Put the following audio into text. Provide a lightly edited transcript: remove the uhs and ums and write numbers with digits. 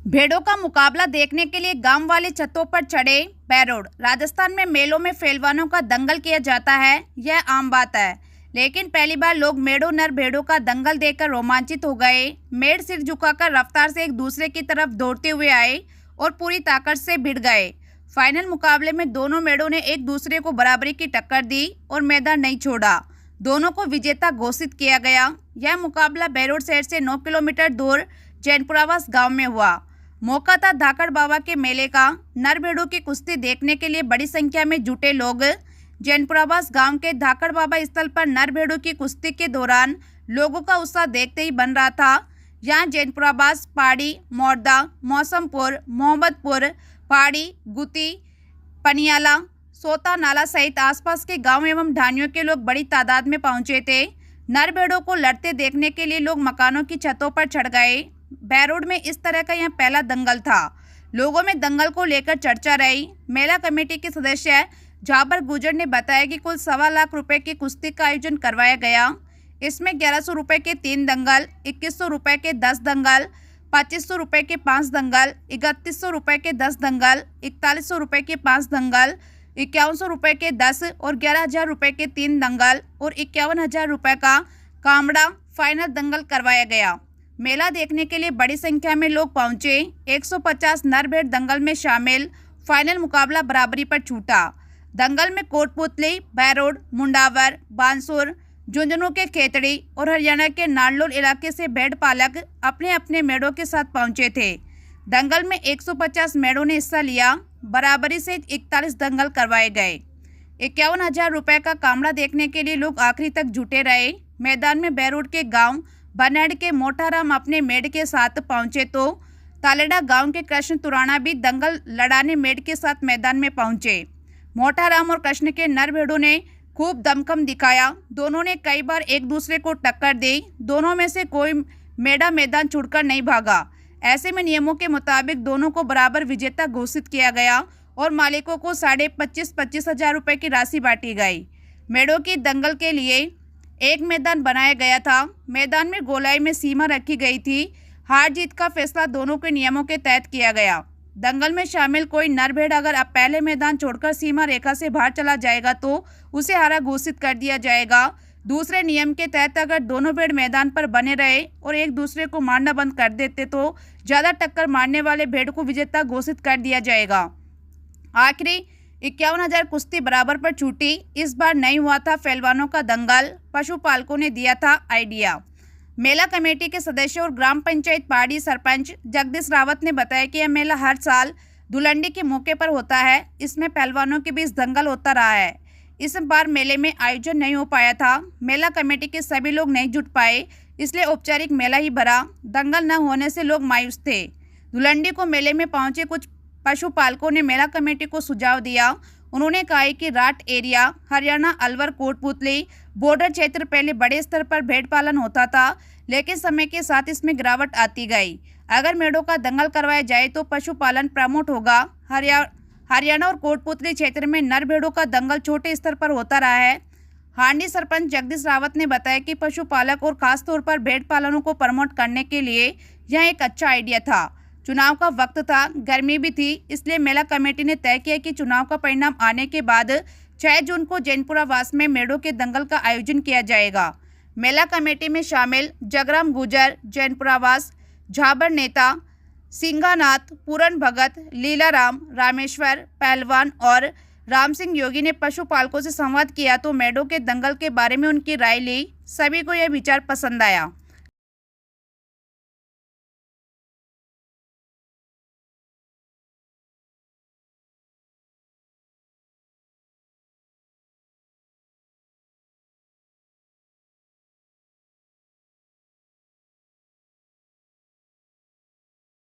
भेड़ों का मुकाबला देखने के लिए गांव वाले छतों पर चढ़े बैरोड। राजस्थान में मेलों में पहलवानों का दंगल किया जाता है, यह आम बात है। लेकिन पहली बार लोग मेढ़ों नर भेड़ों का दंगल देखकर रोमांचित हो गए। मेढ़ सिर झुकाकर रफ्तार से एक दूसरे की तरफ दौड़ते हुए आए और पूरी ताकत से भिड़ गए। फाइनल मुकाबले में दोनों मेढ़ों ने एक दूसरे को बराबरी की टक्कर दी और मैदान नहीं छोड़ा। दोनों को विजेता घोषित किया गया। यह मुकाबला बैरोड शहर से 9 किलोमीटर दूर जैनपुरावास गांव में हुआ। मौका था धाकड़ बाबा के मेले का। नर भेड़ों की कुश्ती देखने के लिए बड़ी संख्या में जुटे लोग। जैनपुरावास गांव के धाकड़ बाबा स्थल पर नर भेड़ों की कुश्ती के दौरान लोगों का उत्साह देखते ही बन रहा था। यहां जैनपुरावास, पहाड़ी, मोरदा, मौसमपुर, मोहम्मदपुर, पहाड़ी, गुती, पनियाला, सोता नाला सहित आसपास के गांव एवं ढानियों के लोग बड़ी तादाद में पहुंचे थे। नर भेड़ों को लड़ते देखने के लिए लोग मकानों की छतों पर चढ़ गए। बैरोड में इस तरह का यह पहला दंगल था। लोगों में दंगल को लेकर चर्चा रही। मेला कमेटी के सदस्य झाबर गुजर ने बताया कि कुल 1.25 लाख रुपए की कुश्ती का आयोजन करवाया गया। इसमें 1100 रुपए के 3 दंगल, 2100 रुपए के 10 दंगल, 2500 रुपए के 5 दंगल, 3100 रुपए के 10 दंगल, 4100 रुपए के 5 दंगल, 5100 रुपए के 10 और 11,000 रुपए के 3 दंगल और 51,000 रुपए का कामड़ा फाइनल दंगल करवाया गया। मेला देखने के लिए बड़ी संख्या में लोग पहुंचे। 150 नर भेड़ दंगल में शामिल। फाइनल मुकाबला बराबरी पर छूटा। दंगल में कोटपुतली, बैरोड, मुंडावर, बांसुर, झुंझुनू के खेतड़ी और हरियाणा के नारनौल इलाके से भेड़ पालक अपने अपने मेढ़ों के साथ पहुंचे थे। दंगल में 150 मेढ़ों ने हिस्सा लिया। बराबरी से 41 दंगल करवाए गए। 51,000 रुपए का कामड़ा देखने के लिए लोग आखिरी तक जुटे रहे। मैदान में बैरोड के गांव बनैड के मोटाराम अपने मेढ़ के साथ पहुंचे तो तालेडा गांव के कृष्ण तुराना भी दंगल लड़ाने मेढ़ के साथ मैदान में पहुंचे। मोटाराम और कृष्ण के नर भेड़ों ने खूब दमखम दिखाया। दोनों ने कई बार एक दूसरे को टक्कर दी। दोनों में से कोई मेढ़ा मैदान छोड़कर नहीं भागा। ऐसे में नियमों के मुताबिक दोनों को बराबर विजेता घोषित किया गया और मालिकों को 25,500 हजार रुपये की राशि बांटी गई। मेढ़ों की दंगल के लिए एक मैदान बनाया गया था। मैदान में गोलाई में सीमा रखी गई थी। हार जीत का फैसला दोनों के नियमों के तहत किया गया। दंगल में शामिल कोई नर भेड़ अगर अब पहले मैदान छोड़कर सीमा रेखा से बाहर चला जाएगा तो उसे हारा घोषित कर दिया जाएगा। दूसरे नियम के तहत अगर दोनों भेड़ मैदान पर बने रहे और एक दूसरे को मारना बंद कर देते तो ज़्यादा टक्कर मारने वाले भेड़ को विजेता घोषित कर दिया जाएगा। आखिरी 51,000 कुश्ती बराबर पर छूटी। इस बार नहीं हुआ था पहलवानों का दंगल। पशुपालकों ने दिया था आइडिया। मेला कमेटी के सदस्य और ग्राम पंचायत पहाड़ी सरपंच जगदीश रावत ने बताया कि यह मेला हर साल धुलंडी के मौके पर होता है। इसमें पहलवानों के बीच दंगल होता रहा है। इस बार मेले में आयोजन नहीं हो पाया था। मेला कमेटी के सभी लोग नहीं जुट पाए, इसलिए औपचारिक मेला ही भरा। दंगल न होने से लोग मायूस थे। धुलंडी को मेले में पहुंचे कुछ पशुपालकों ने मेला कमेटी को सुझाव दिया। उन्होंने कहा कि rot area, Haryana, Alwar, Kotputli border क्षेत्र पहले बड़े स्तर पर भेड़ पालन होता था, लेकिन समय के साथ इसमें गिरावट आती गई। अगर मेढ़ों का दंगल करवाया जाए तो पशुपालन प्रमोट होगा। हरियाणा और कोटपुतली क्षेत्र में नर भेड़ों का दंगल छोटे स्तर पर होता रहा है। हांडी सरपंच जगदीश रावत ने बताया कि पशुपालक और खासतौर पर भेड़ पालनों को प्रमोट करने के लिए यह एक अच्छा आइडिया था। चुनाव का वक्त था, गर्मी भी थी, इसलिए मेला कमेटी ने तय किया कि चुनाव का परिणाम आने के बाद 6 जून को जैनपुरावास में मेढ़ों के दंगल का आयोजन किया जाएगा। मेला कमेटी में शामिल जगराम गुजर, जैनपुरावास, झाबर नेता, सिंगानाथ, पूरन भगत, लीलाराम, रामेश्वर, पहलवान और राम सिंह योगी ने पशुपालकों से संवाद किया तो मेढ़ों के दंगल के बारे में उनकी राय ली। सभी को यह विचार पसंद आया।